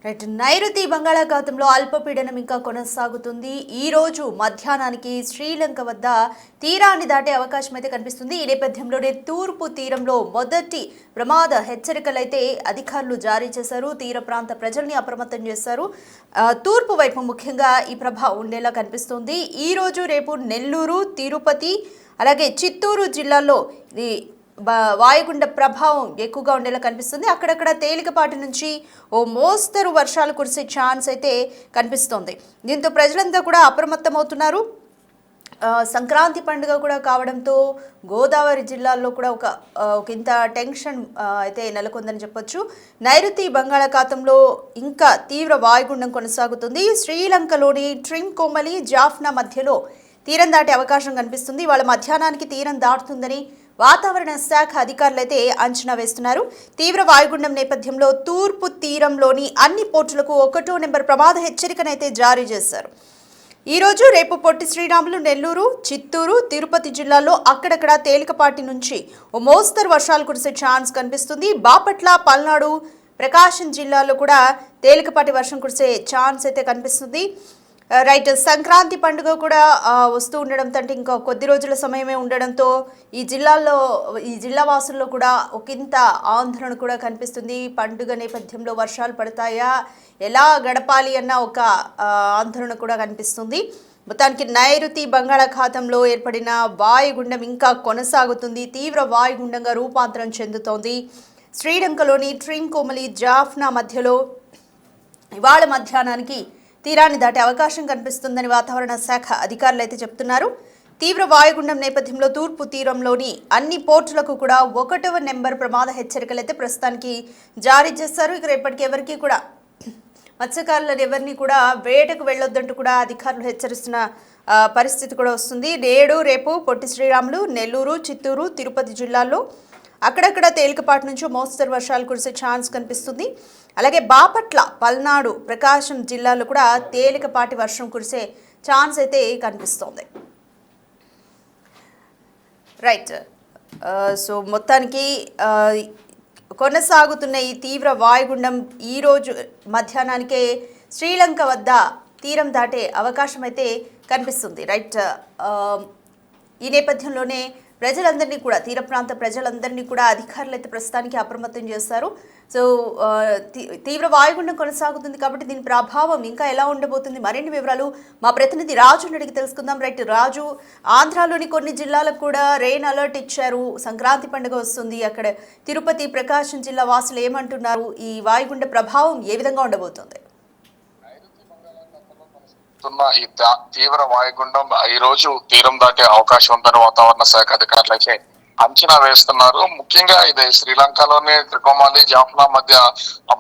Right. నైరుతి బంగాళాఖాతంలో అల్పపీడనం ఇంకా కొనసాగుతుంది. ఈ రోజు మధ్యాహ్నానికి శ్రీలంక వద్ద తీరాన్ని దాటే అవకాశం అయితే కనిపిస్తుంది. ఈ నేపథ్యంలోనే తూర్పు తీరంలో మొదటి ప్రమాద హెచ్చరికలైతే అధికారులు జారీ చేశారు. తీర ప్రాంత ప్రజల్ని అప్రమత్తం చేశారు. తూర్పు వైపు ముఖ్యంగా ఈ ప్రభావం ఉండేలా కనిపిస్తుంది. ఈ రోజు రేపు నెల్లూరు, తిరుపతి అలాగే చిత్తూరు జిల్లాల్లో వాయుగుండ ప్రభావం ఎక్కువగా ఉండేలా కనిపిస్తుంది. అక్కడక్కడ తేలికపాటి నుంచి ఓ మోస్తరు వర్షాలు కురిసే ఛాన్స్ అయితే కనిపిస్తోంది. దీంతో ప్రజలంతా కూడా అప్రమత్తమవుతున్నారు. సంక్రాంతి పండుగ కూడా కావడంతో గోదావరి జిల్లాల్లో కూడా ఒక ఇంత టెన్షన్ అయితే నెలకొందని చెప్పొచ్చు. నైరుతి బంగాళాఖాతంలో ఇంకా తీవ్ర వాయుగుండం కొనసాగుతుంది. శ్రీలంకలోని ట్రింకోమలి, జాఫ్నా మధ్యలో తీరం దాటే అవకాశం కనిపిస్తుంది. వాళ్ళ మధ్యాహ్నానికి తీరం దాటుతుందని వాతావరణ శాఖ అధికారులు అయితే అంచనా వేస్తున్నారు. తీవ్ర వాయుగుండం నేపథ్యంలో తూర్పు తీరంలోని అన్ని పోర్టులకు 1వ నెంబర్ ప్రమాద హెచ్చరికనైతే జారీ చేశారు. ఈరోజు రేపు పొట్టి శ్రీరాములు, నెల్లూరు, చిత్తూరు, తిరుపతి జిల్లాల్లో అక్కడక్కడ తేలికపాటి నుంచి ఓ మోస్తరు వర్షాలు కురిసే ఛాన్స్ కనిపిస్తుంది. బాపట్ల, పల్నాడు, ప్రకాశం జిల్లాల్లో కూడా తేలికపాటి వర్షం కురిసే ఛాన్స్ అయితే కనిపిస్తుంది. రైట్. సంక్రాంతి పండుగ కూడా వస్తూ ఉండడంతో, అంటే ఇంకా కొద్ది రోజుల సమయమే ఉండడంతో ఈ జిల్లా వాసుల్లో కూడా ఒకంత ఆందోళన కూడా కనిపిస్తుంది. పండుగ నేపథ్యంలో వర్షాలు పడతాయా, ఎలా గడపాలి అన్న ఒక ఆందోళన కూడా కనిపిస్తుంది. మొత్తానికి నైరుతి బంగాళాఖాతంలో ఏర్పడిన వాయుగుండం ఇంకా కొనసాగుతుంది. తీవ్ర వాయుగుండంగా రూపాంతరం చెందుతోంది. శ్రీలంకలోని ట్రింకోమలి, జాఫ్నా మధ్యలో ఇవాళ మధ్యాహ్నానికి తీరాన్ని దాటే అవకాశం కనిపిస్తుందని వాతావరణ శాఖ అధికారులు అయితే చెప్తున్నారు. తీవ్ర వాయుగుండం నేపథ్యంలో తూర్పు తీరంలోని అన్ని పోర్టులకు కూడా 1వ నెంబర్ ప్రమాద హెచ్చరికలు అయితే ప్రస్తుతానికి జారీ చేశారు. ఇక రేపటికి ఎవరికి కూడా మత్స్యకారులను ఎవరిని కూడా వేటకు వెళ్ళొద్దంటూ కూడా అధికారులు హెచ్చరిస్తున్న పరిస్థితి కూడా వస్తుంది. నేడు రేపు పొట్టి శ్రీరాములు, నెల్లూరు, చిత్తూరు, తిరుపతి జిల్లాల్లో అక్కడక్కడ తేలికపాటి నుంచి మోస్తరు వర్షాలు కురిసే ఛాన్స్ కనిపిస్తుంది. అలాగే బాపట్ల, పల్నాడు, ప్రకాశం జిల్లాలో కూడా తేలికపాటి వర్షం కురిసే ఛాన్స్ అయితే కనిపిస్తోంది. రైట్. సో మొత్తానికి కొనసాగుతున్న ఈ తీవ్ర వాయుగుండం ఈరోజు మధ్యాహ్నానికే శ్రీలంక వద్ద తీరం దాటే అవకాశం అయితే కనిపిస్తుంది. రైట్. ఈ నేపథ్యంలోనే ప్రజలందరినీ కూడా, తీర ప్రాంత ప్రజలందరినీ కూడా అధికారులు అయితే ప్రస్తుతానికి అప్రమత్తం చేస్తారు. సో తీవ్ర వాయుగుండం కొనసాగుతుంది కాబట్టి దీని ప్రభావం ఇంకా ఎలా ఉండబోతుంది, మరిన్ని వివరాలు మా ప్రతినిధి రాజుని అడిగి తెలుసుకుందాం. రైట్. రాజు, ఆంధ్రాలోని కొన్ని జిల్లాలకు కూడా రెయిన్ అలర్ట్ ఇచ్చారు. సంక్రాంతి పండుగ వస్తుంది. అక్కడ తిరుపతి, ప్రకాశం జిల్లా వాసులు ఏమంటున్నారు? ఈ వాయుగుండ ప్రభావం ఏ విధంగా ఉండబోతుంది? ఈ తీవ్ర వాయుగుండం ఈ రోజు తీరం దాటే అవకాశం ఉందని వాతావరణ శాఖ అధికారులు అయితే అంచనా వేస్తున్నారు. ముఖ్యంగా ఇది శ్రీలంకలోని త్రికోమాలి, జాఫ్నా మధ్య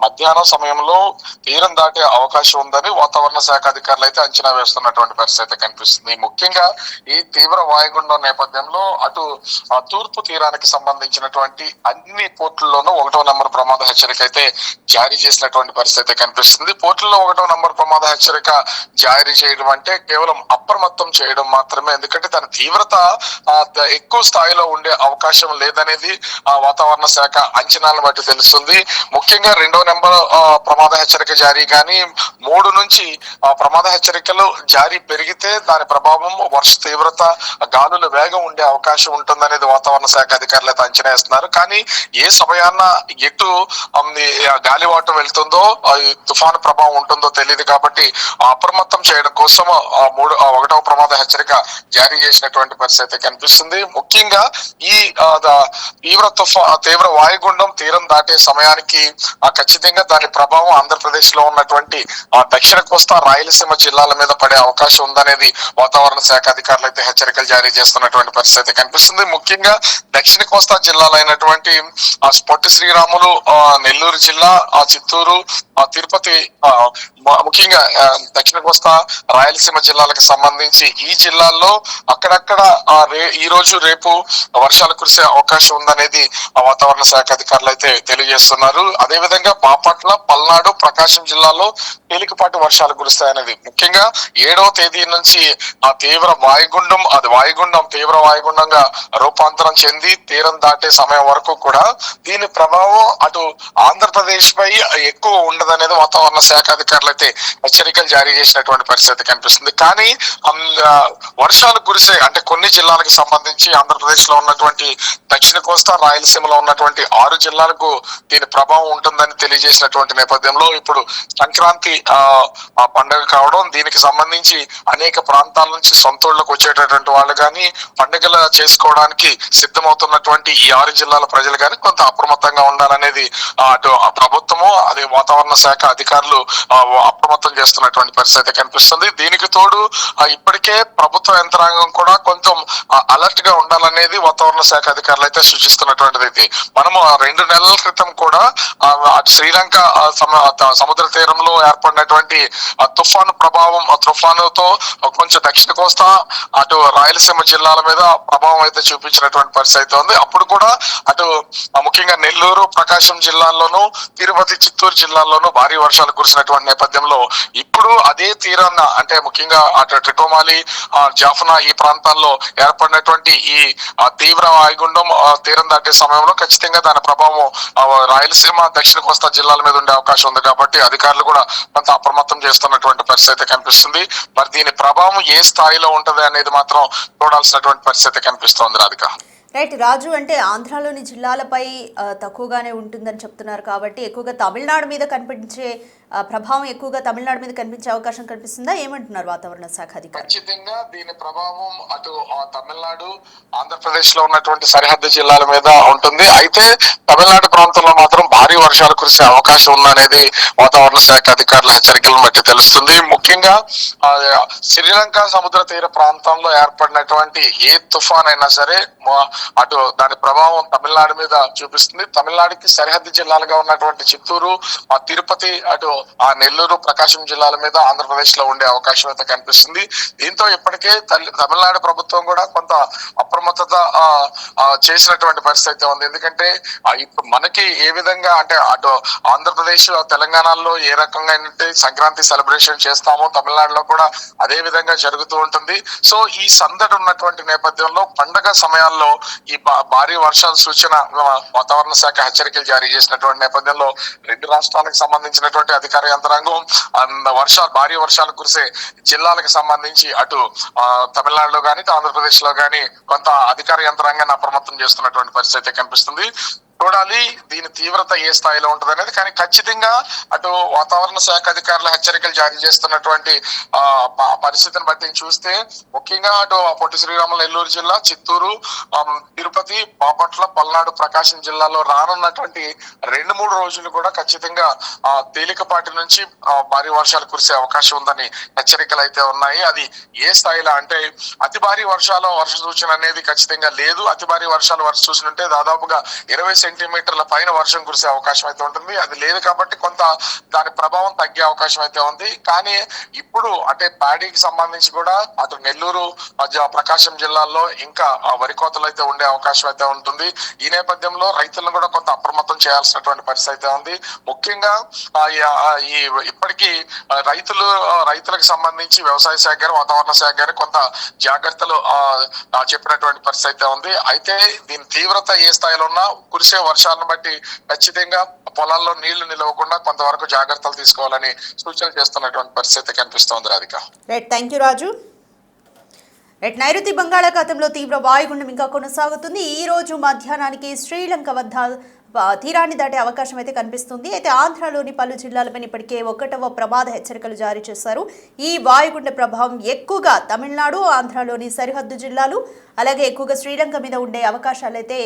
మధ్యాహ్నం సమయంలో తీరం దాటే అవకాశం ఉందని వాతావరణ శాఖ అధికారులు అయితే అంచనా వేస్తున్నటువంటి పరిస్థితి కనిపిస్తుంది. ముఖ్యంగా ఈ తీవ్ర వాయుగుండం నేపథ్యంలో అటు తూర్పు తీరానికి సంబంధించినటువంటి అన్ని పోర్టుల్లోనూ 1వ నెంబర్ ప్రమాద హెచ్చరిక అయితే జారీ చేసినటువంటి పరిస్థితి కనిపిస్తుంది. పోర్టుల్లో 1వ నెంబర్ ప్రమాద హెచ్చరిక జారీ చేయడం అంటే కేవలం అప్రమత్తం చేయడం మాత్రమే. ఎందుకంటే దాని తీవ్రత ఎక్కువ స్థాయిలో ఉండే అవకాశం లేదనేది వాతావరణ శాఖ అంచనాలను బట్టి తెలుస్తుంది. ముఖ్యంగా 2వ నెంబర్ ప్రమాద హెచ్చరిక జారీ కానీ 3 నుంచి ప్రమాద హెచ్చరికలు జారీ పెరిగితే దాని ప్రభావం వర్ష తీవ్రత, గాలుల వేగం ఉండే అవకాశం ఉంటుందనేది వాతావరణ శాఖ అధికారులు అయితే అంచనా వేస్తున్నారు. కానీ ఏ సమయాన్న ఎటు గాలివాటం వెళ్తుందో, తుఫాను ప్రభావం ఉంటుందో తెలియదు కాబట్టి అప్రమత్తం చేయడం కోసం 1వ ప్రమాద హెచ్చరిక జారీ చేసినటువంటి పరిస్థితి కనిపిస్తుంది. ముఖ్యంగా ఈ తీవ్ర వాయుగుండం తీరం దాటే సమయానికి ఖచ్చితంగా దాని ప్రభావం ఆంధ్రప్రదేశ్ లో ఉన్నటువంటి దక్షిణ కోస్తా, రాయలసీమ జిల్లాల మీద పడే అవకాశం ఉందనేది వాతావరణ శాఖ అధికారులు అయితే హెచ్చరికలు జారీ చేస్తున్నటువంటి పరిస్థితి కనిపిస్తుంది. ముఖ్యంగా దక్షిణ కోస్తా జిల్లాలైనటువంటి పొట్టి శ్రీరాములు, నెల్లూరు జిల్లా, చిత్తూరు, తిరుపతి, ముఖ్యంగా దక్షిణ కోస్తా, రాయలసీమ జిల్లాలకు సంబంధించి ఈ జిల్లాల్లో అక్కడక్కడ ఈ రోజు రేపు వర్షాలు కురిసే అవకాశం ఉందనేది వాతావరణ శాఖ అధికారులు అయితే తెలియజేస్తున్నారు. అదేవిధంగా బాపట్ల, పల్నాడు, ప్రకాశం జిల్లాలో తేలికపాటి వర్షాలు కురుస్తాయనేది. ముఖ్యంగా 7వ తేదీ నుంచి ఆ వాయుగుండం తీవ్ర వాయుగుండంగా రూపాంతరం చెంది తీరం దాటే సమయం వరకు కూడా దీని ప్రభావం అటు ఆంధ్రప్రదేశ్ పై ఎక్కువ ఉండదనేది వాతావరణ శాఖ అధికారులు అయితే హెచ్చరికలు జారీ చేసినటువంటి పరిస్థితి కనిపిస్తుంది. కానీ వర్షాలు కురిసే అంటే కొన్ని జిల్లాలకు సంబంధించి ఆంధ్రప్రదేశ్ లో ఉన్నటువంటి దక్షిణ కోస్తా రాయలసీమలో ఉన్నటువంటి 6 జిల్లాలకు దీని ప్రభావం ఉంటుందని తెలియజేసినటువంటి నేపథ్యంలో ఇప్పుడు సంక్రాంతి పండుగ కావడం, దీనికి సంబంధించి అనేక ప్రాంతాల నుంచి సొంతూళ్ళకు వచ్చేటటువంటి వాళ్ళు కానీ పండుగలు చేసుకోవడానికి సిద్ధమవుతున్నటువంటి ఈ 6 జిల్లాల ప్రజలు కానీ కొంత అప్రమత్తంగా ఉండాలనేది అటు ప్రభుత్వము అదే వాతావరణ శాఖ అధికారులు అప్రమత్తం చేస్తున్నటువంటి పరిస్థితి కనిపిస్తుంది. దీనికి తోడు ఇప్పటికే ప్రభుత్వ యంత్రాంగం కూడా కొంచెం అలర్ట్ గా ఉండాలనేది వాతావరణ శాఖ అధికారులు అయితే సూచిస్తున్నటువంటిది. మనము 2 నెలల క్రితం కూడా శ్రీలంక సముద్ర తీరంలో ఏర్పడినటువంటి తుఫానుతో కొంచెం దక్షిణ కోస్తా అటు రాయలసీమ జిల్లాల మీద ప్రభావం అయితే చూపించినటువంటి పరిస్థితి ఉంది. అప్పుడు కూడా అటు ముఖ్యంగా నెల్లూరు, ప్రకాశం జిల్లాల్లోనూ, తిరుపతి, చిత్తూరు జిల్లాల్లోనూ భారీ వర్షాలు కురిసినటువంటి నేపథ్యంలో ఇప్పుడు అదే తీరాన్న అంటే ముఖ్యంగా అటు ట్రికోమాలి, జాఫ్నా ఈ ప్రాంతాల్లో ఏర్పడినటువంటి ఈ తీవ్ర వాయుగుండం తీరం దాటే సమయంలో ఖచ్చితంగా దాని ప్రభావం రాయలసీమ, దక్షిణ కోస్తా జిల్లాల మీద ఉండే అవకాశం ఉంది. కాబట్టి అధికారులు కూడా కొంత అప్రమత్తం చేస్తున్నటువంటి పరిస్థితి కనిపిస్తుంది. మరి దీని ప్రభావం ఏ స్థాయిలో ఉంటది అనేది మాత్రం చూడాల్సినటువంటి పరిస్థితి కనిపిస్తోంది రాధిక. రైట్ రాజు, అంటే ఆంధ్రాలోని జిల్లాలపై తక్కువగానే ఉంటుందని చెప్తున్నారు కాబట్టి ఎక్కువగా తమిళనాడు మీద కనిపించే ప్రభావం ఎక్కువగా తమిళనాడు మీద కనిపించే అవకాశం కనిపిస్తుందా? ఏమంటున్నారు వాతావరణ శాఖ అధికారులు? ఖచ్చితంగా దీని ప్రభావం అటు తమిళనాడు, ఆంధ్రప్రదేశ్ లో ఉన్నటువంటి సరిహద్దు జిల్లాల మీద ఉంటుంది. అయితే తమిళనాడు ప్రాంతంలో మాత్రం భారీ వర్షాలు కురిసే అవకాశం ఉందనేది వాతావరణ శాఖ అధికారుల హెచ్చరికలను బట్టి తెలుస్తుంది. ముఖ్యంగా శ్రీలంక సముద్ర తీర ప్రాంతంలో ఏర్పడినటువంటి ఏ తుఫాన్ అయినా సరే అటు దాని ప్రభావం తమిళనాడు మీద చూపిస్తుంది. తమిళనాడుకి సరిహద్దు జిల్లాలుగా ఉన్నటువంటి చిత్తూరు, తిరుపతి, అటు నెల్లూరు, ప్రకాశం జిల్లాల మీద ఆంధ్రప్రదేశ్ లో ఉండే అవకాశం అయితే కనిపిస్తుంది. దీంతో ఇప్పటికే తమిళనాడు ప్రభుత్వం కూడా కొంత అప్రమత్తత చేసినటువంటి పరిస్థితి ఉంది. ఎందుకంటే ఇప్పుడు మనకి ఏ విధంగా అంటే అటు ఆంధ్రప్రదేశ్, తెలంగాణలో ఏ రకంగా సంక్రాంతి సెలబ్రేషన్ చేస్తామో తమిళనాడులో కూడా అదే విధంగా జరుగుతూ ఉంటుంది. సో ఈ సందడి ఉన్నటువంటి నేపథ్యంలో పండగ సమయాల్లో ఈ భారీ వర్షాల సూచన వాతావరణ శాఖ హెచ్చరికలు జారీ చేసినటువంటి నేపథ్యంలో 2 రాష్ట్రాలకు సంబంధించినటువంటి అధికార యంత్రాంగం భారీ వర్షాలు కురిసే జిల్లాలకు సంబంధించి అటు తమిళనాడులో గానీ ఆంధ్రప్రదేశ్ లో గానీ కొంత అధికార యంత్రాంగాన్ని అప్రమత్తం చేస్తున్నటువంటి పరిస్థితి కనిపిస్తుంది. చూడాలి దీని తీవ్రత ఏ స్థాయిలో ఉంటది అనేది. కానీ ఖచ్చితంగా అటు వాతావరణ శాఖ అధికారులు హెచ్చరికలు జారీ చేస్తున్నటువంటి పరిస్థితిని బట్టి చూస్తే ముఖ్యంగా అటు పొట్టి శ్రీరాములు నెల్లూరు జిల్లా, చిత్తూరు, తిరుపతి, బాపట్ల, పల్నాడు, ప్రకాశం జిల్లాలో రానున్నటువంటి 2-3 రోజులు కూడా ఖచ్చితంగా తేలికపాటి నుంచి భారీ వర్షాలు కురిసే అవకాశం ఉందని హెచ్చరికలు అయితే ఉన్నాయి. అది ఏ స్థాయిలో అంటే అతి భారీ వర్ష సూచన అనేది ఖచ్చితంగా లేదు. అతి భారీ వర్ష సూచన ఉంటే దాదాపుగా 20 సెంటీమీటర్ల పైన వర్షం కురిసే అవకాశం అయితే ఉంటుంది. అది లేదు కాబట్టి కొంత దాని ప్రభావం తగ్గే అవకాశం అయితే ఉంది. కానీ ఇప్పుడు అంటే ప్యాడీకి సంబంధించి కూడా అటు నెల్లూరు, ప్రకాశం జిల్లాల్లో ఇంకా వరి కోతలు అయితే ఉండే అవకాశం అయితే ఉంటుంది. ఈ నేపథ్యంలో రైతులను కూడా కొంత అప్రమత్తం చేయాల్సినటువంటి పరిస్థితి అయితే ఉంది. ముఖ్యంగా ఇప్పటికీ రైతులకు సంబంధించి వ్యవసాయ శాఖ గారు, వాతావరణ శాఖ గారు కొంత జాగ్రత్తలు చెప్పినటువంటి పరిస్థితి అయితే ఉంది. అయితే దీని తీవ్రత ఏ స్థాయిలో ఉన్నా కురిసే వర్షాలను బట్టి ఖచ్చితంగా పొలాల్లో నీళ్లు నిలవకుండా కొంతవరకు జాగ్రత్తలు తీసుకోవాలని సూచనలు చేస్తున్నటువంటి పరిస్థితి కనిపిస్తోంది Radhika. Right, thank you Raju. Right, నైరుతి బంగాళాఖాతంలో తీవ్ర వాయుగుండం ఇంకా కొనసాగుతుంది. ఈ రోజు మధ్యాహ్నానికి శ్రీలంక వద్ద తీరాన్ని దాటే అవకాశం అయితే కనిపిస్తుంది. అయితే ఆంధ్రాలోని పలు జిల్లాలపై ఇప్పటికే 1వ ప్రమాద హెచ్చరికలు జారీ చేశారు. ఈ వాయుగుండ ప్రభావం ఎక్కువగా తమిళనాడు, ఆంధ్రాలోని సరిహద్దు జిల్లాలు, అలాగే ఎక్కువగా శ్రీలంక మీద ఉండే అవకాశాలు అయితే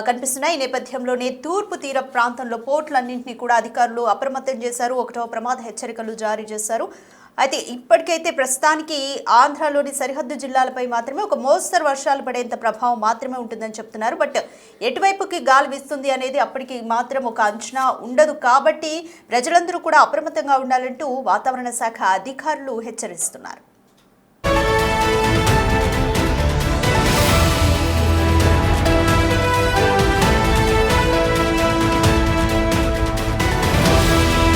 కనిపిస్తున్నాయి. ఈ నేపథ్యంలోనే తూర్పు తీర ప్రాంతంలో పోర్టులన్నింటినీ కూడా అధికారులు అప్రమత్తం చేశారు. 1వ ప్రమాద హెచ్చరికలు జారీ చేశారు. అయితే ఇప్పటికైతే ప్రస్తుతానికి ఆంధ్రాలోని సరిహద్దు జిల్లాలపై మాత్రమే ఒక మోస్తరు వర్షాలు పడేంత ప్రభావం మాత్రమే ఉంటుందని చెప్తున్నారు. బట్ ఎటువైపుకి గాలి వీస్తుంది అనేది అప్పటికి మాత్రం ఒక అంచనా ఉండదు. కాబట్టి ప్రజలందరూ కూడా అప్రమత్తంగా ఉండాలంటూ వాతావరణ శాఖ అధికారులు హెచ్చరిస్తున్నారు.